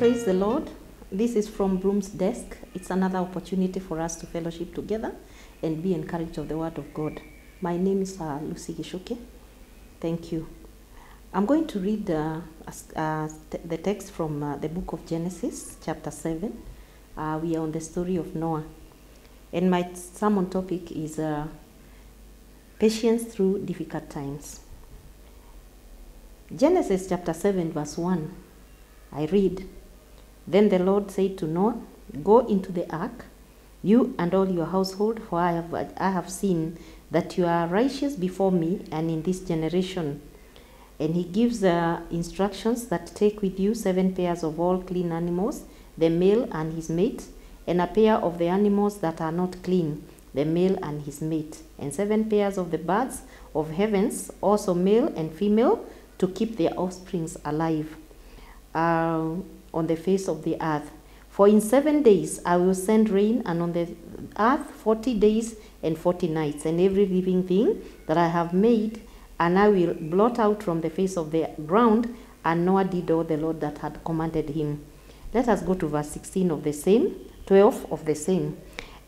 Praise the Lord. This is from Broom's Desk. It's another opportunity for us to fellowship together and be encouraged of the Word of God. My name is Lucy Gishuke. Thank you. I'm going to read the text from the book of Genesis, chapter 7. We are on the story of Noah. And my sermon topic is patience through difficult times. Genesis chapter 7, verse 1. I read, "Then the Lord said to Noah, Go into the ark, you and all your household, for I have seen that you are righteous before me and in this generation." And he gives instructions that take with you 7 pairs of all clean animals, the male and his mate, and a pair of the animals that are not clean, the male and his mate, and 7 pairs of the birds of heavens, also male and female, to keep their offsprings alive on the face of the earth. For in 7 days I will send rain, and on the earth 40 days and 40 nights, and every living thing that I have made, and I will blot out from the face of the ground. And Noah did all the Lord that had commanded him. Let us go to verse 16 of the same, 12 of the same.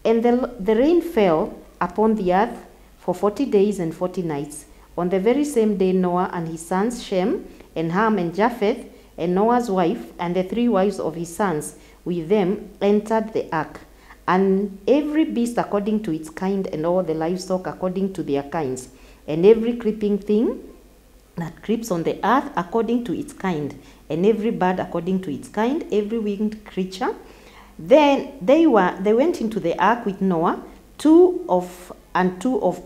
And the rain fell upon the earth for 40 days and 40 nights. On the very same day Noah and his sons Shem and Ham and Japheth, and Noah's wife, and the 3 wives of his sons with them, entered the ark, and every beast according to its kind, and all the livestock according to their kinds, and every creeping thing that creeps on the earth according to its kind, and every bird according to its kind, every winged creature. Then they went into the ark with Noah, 2 of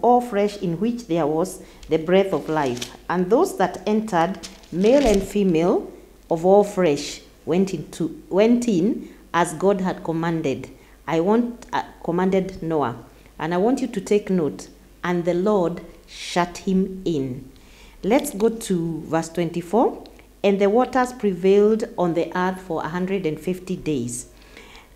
all flesh, in which there was the breath of life. And those that entered, male and female, of all flesh, went in as God had commanded. Commanded Noah. And I want you to take note. And the Lord shut him in. Let's go to verse 24. And the waters prevailed on the earth for 150 days.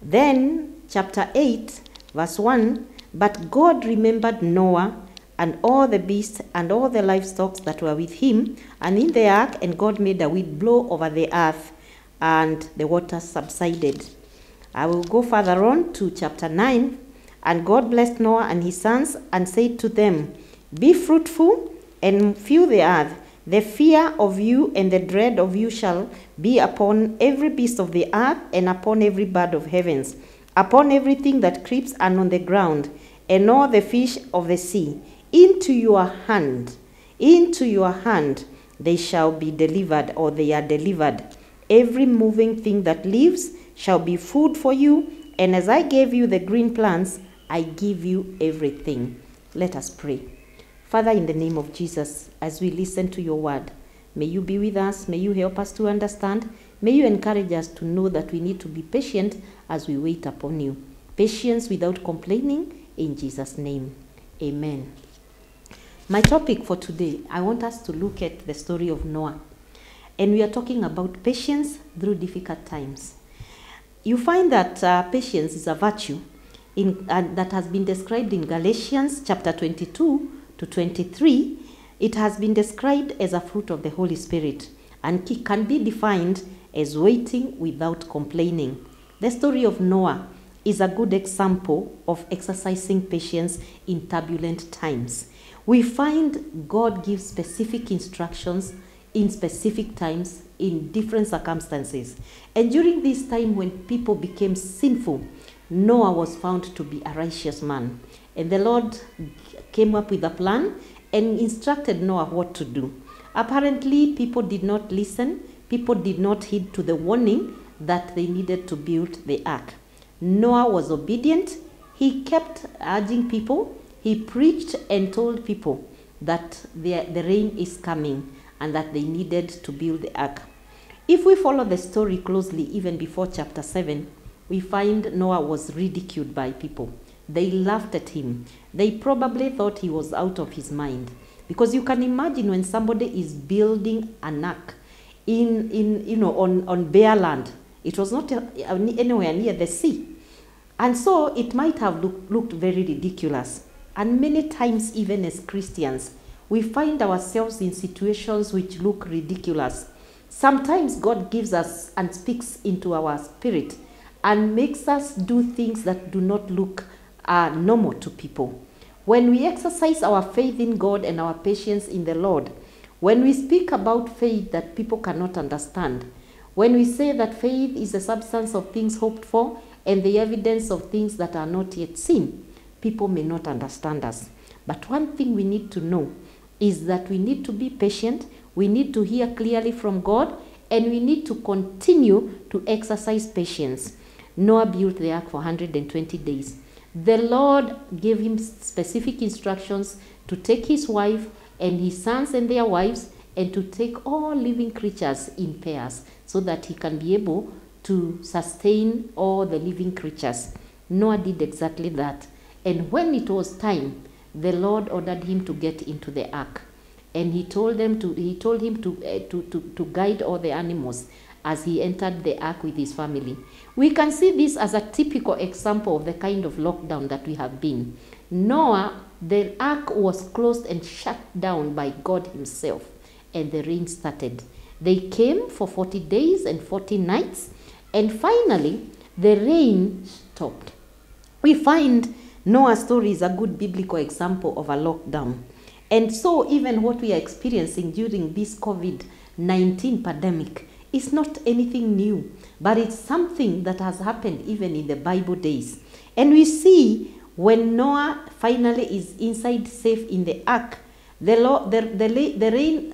Then, chapter 8, verse 1. But God remembered Noah and all the beasts and all the livestock that were with him, and in the ark, and God made a wind blow over the earth, and the waters subsided. I will go further on to chapter 9. And God blessed Noah and his sons, and said to them, Be fruitful, and fill the earth. The fear of you and the dread of you shall be upon every beast of the earth, and upon every bird of heavens, upon everything that creeps and on the ground, and all the fish of the sea. Into your hand they shall be delivered, or they are delivered. Every moving thing that lives shall be food for you, and as I gave you the green plants, I give you everything. Let us pray. Father, in the name of Jesus, as we listen to your word, may you be with us, may you help us to understand, may you encourage us to know that we need to be patient as we wait upon you. Patience without complaining, in Jesus' name. Amen. My topic for today, I want us to look at the story of Noah. And we are talking about patience through difficult times. You find that patience is a virtue that has been described in Galatians chapter 22 to 23. It has been described as a fruit of the Holy Spirit and can be defined as waiting without complaining. The story of Noah is a good example of exercising patience in turbulent times. We find God gives specific instructions in specific times, in different circumstances. And during this time when people became sinful, Noah was found to be a righteous man. And the Lord came up with a plan and instructed Noah what to do. Apparently, people did not listen. People did not heed to the warning that they needed to build the ark. Noah was obedient. He kept urging people. He preached and told people that the rain is coming and that they needed to build the ark. If we follow the story closely, even before chapter 7, we find Noah was ridiculed by people. They laughed at him. They probably thought he was out of his mind. Because you can imagine when somebody is building an ark on bare land. It was not anywhere near the sea. And so it might have looked very ridiculous. And many times, even as Christians, we find ourselves in situations which look ridiculous. Sometimes God gives us and speaks into our spirit and makes us do things that do not look normal to people. When we exercise our faith in God and our patience in the Lord, when we speak about faith that people cannot understand, when we say that faith is the substance of things hoped for and the evidence of things that are not yet seen, people may not understand us. But one thing we need to know is that we need to be patient, we need to hear clearly from God, and we need to continue to exercise patience. Noah built the ark for 120 days. The Lord gave him specific instructions to take his wife and his sons and their wives and to take all living creatures in pairs so that he can be able to sustain all the living creatures. Noah did exactly that. And when it was time, the Lord ordered him to get into the ark. And he told him to guide all the animals as he entered the ark with his family. We can see this as a typical example of the kind of lockdown that we have been. Noah, the ark was closed and shut down by God himself, and the rain started. They came for 40 days and 40 nights, and finally the rain stopped. We find Noah's story is a good biblical example of a lockdown. And so even what we are experiencing during this COVID-19 pandemic is not anything new, but it's something that has happened even in the Bible days. And we see when Noah finally is inside safe in the ark, the rain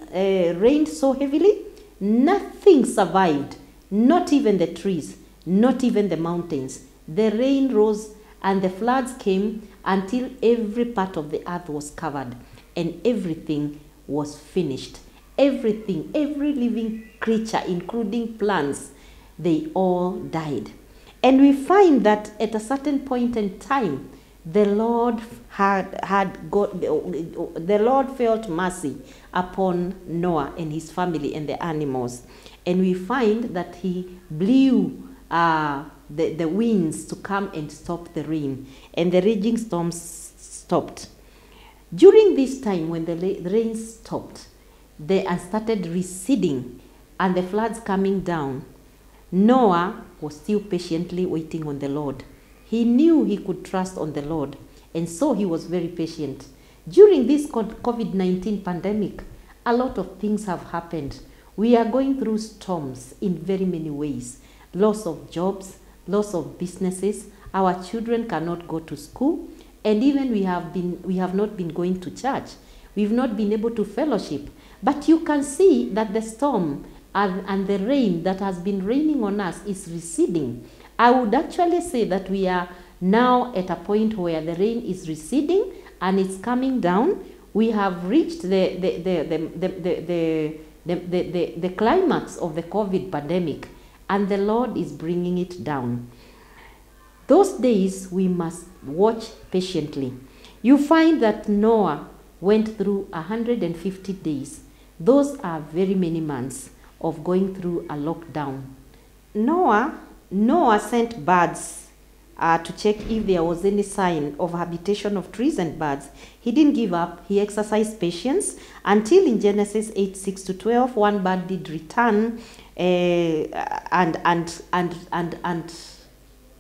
rained so heavily, nothing survived, not even the trees, not even the mountains. The rain rose and the floods came until every part of the earth was covered and everything was finished. Everything, every living creature, including plants, they all died. And we find that at a certain point in time, the Lord the Lord felt mercy upon Noah and his family and the animals. And we find that he blew the winds to come and stop the rain, and the raging storms stopped. During this time, when the rain stopped, they started receding and the floods coming down, Noah was still patiently waiting on the Lord. He knew he could trust on the Lord, and so he was very patient. During this COVID-19 pandemic, a lot of things have happened. We are going through storms in very many ways. Loss of jobs, loss of businesses, our children cannot go to school, and even we have not been going to church. We've not been able to fellowship. But you can see that the storm and the rain that has been raining on us is receding. I would actually say that we are now at a point where the rain is receding and it's coming down. We have reached the climax of the COVID pandemic, and the Lord is bringing it down. Those days we must watch patiently. You find that Noah went through 150 days. Those are very many months of going through a lockdown. Noah sent birds to check if there was any sign of habitation of trees and birds. He didn't give up. He exercised patience until in Genesis 8:6-12, one bird did return and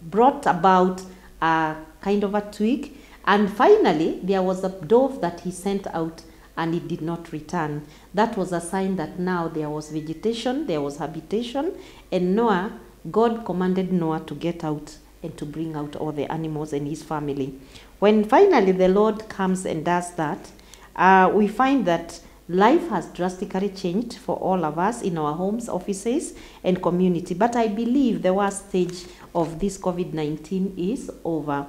brought about a kind of a twig. And finally, there was a dove that he sent out and it did not return. That was a sign that now there was vegetation, there was habitation, and God commanded Noah to get out and to bring out all the animals and his family. When finally the Lord comes and does that, we find that life has drastically changed for all of us in our homes, offices, and community. But I believe the worst stage of this COVID-19 is over.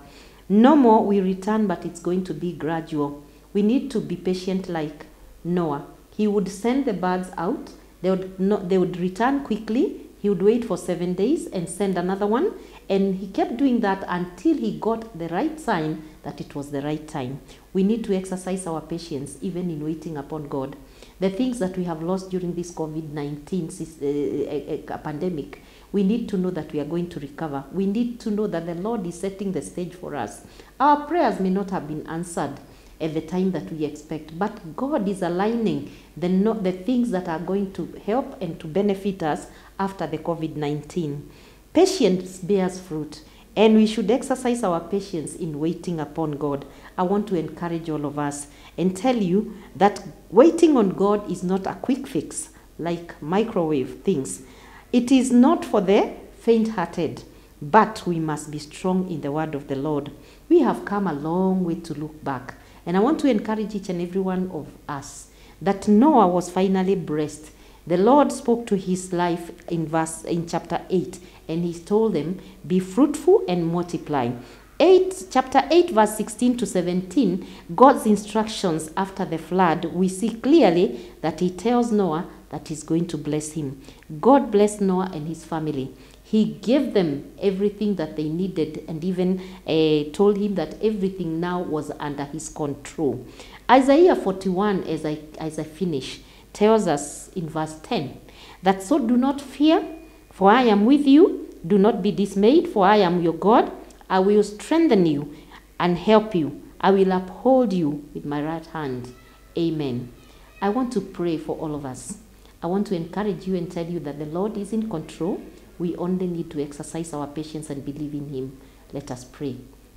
No more we return, but it's going to be gradual. We need to be patient like Noah. He would send the birds out. They would return quickly. He would wait for 7 days and send another one. And he kept doing that until he got the right sign that it was the right time. We need to exercise our patience even in waiting upon God. The things that we have lost during this COVID-19 pandemic, we need to know that we are going to recover. We need to know that the Lord is setting the stage for us. Our prayers may not have been answered, at the time that we expect. But God is aligning the things that are going to help and to benefit us after the COVID-19. Patience bears fruit, and we should exercise our patience in waiting upon God. I want to encourage all of us and tell you that waiting on God is not a quick fix like microwave things. It is not for the faint-hearted, but we must be strong in the word of the Lord. We have come a long way to look back, and I want to encourage each and every one of us that Noah was finally blessed. The Lord spoke to his life in chapter 8, and he told them, be fruitful and multiply. Chapter 8, verse 16 to 17, God's instructions after the flood, we see clearly that he tells Noah that he's going to bless him. God blessed Noah and his family. He gave them everything that they needed, and even told him that everything now was under his control. Isaiah 41, as I finish, tells us in verse 10 that, so do not fear, for I am with you. Do not be dismayed, for I am your God. I will strengthen you and help you. I will uphold you with my right hand. Amen. I want to pray for all of us. I want to encourage you and tell you that the Lord is in control. We only need to exercise our patience and believe in him. Let us pray.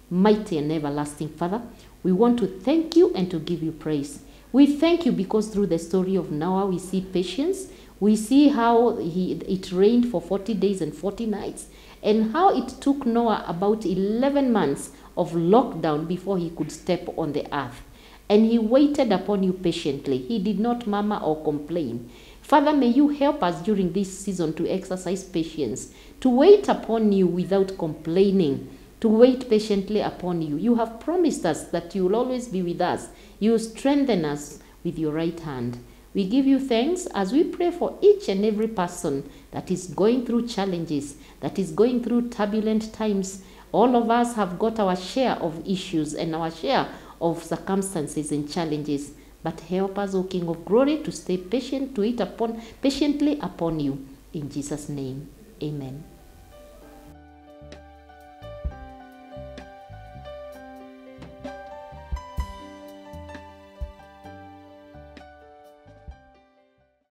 Mighty and everlasting Father, we want to thank you and to give you praise. We thank you because through the story of Noah, we see patience. We see how it rained for 40 days and 40 nights, and how it took Noah about 11 months of lockdown before he could step on the earth. And he waited upon you patiently. He did not murmur or complain. Father, may you help us during this season to exercise patience, to wait upon you without complaining, to wait patiently upon you. You have promised us that you will always be with us. You will strengthen us with your right hand. We give you thanks as we pray for each and every person that is going through challenges, that is going through turbulent times. All of us have got our share of issues and our share of circumstances and challenges. But help us, O King of Glory, to stay patient, to wait patiently upon you. In Jesus' name, amen.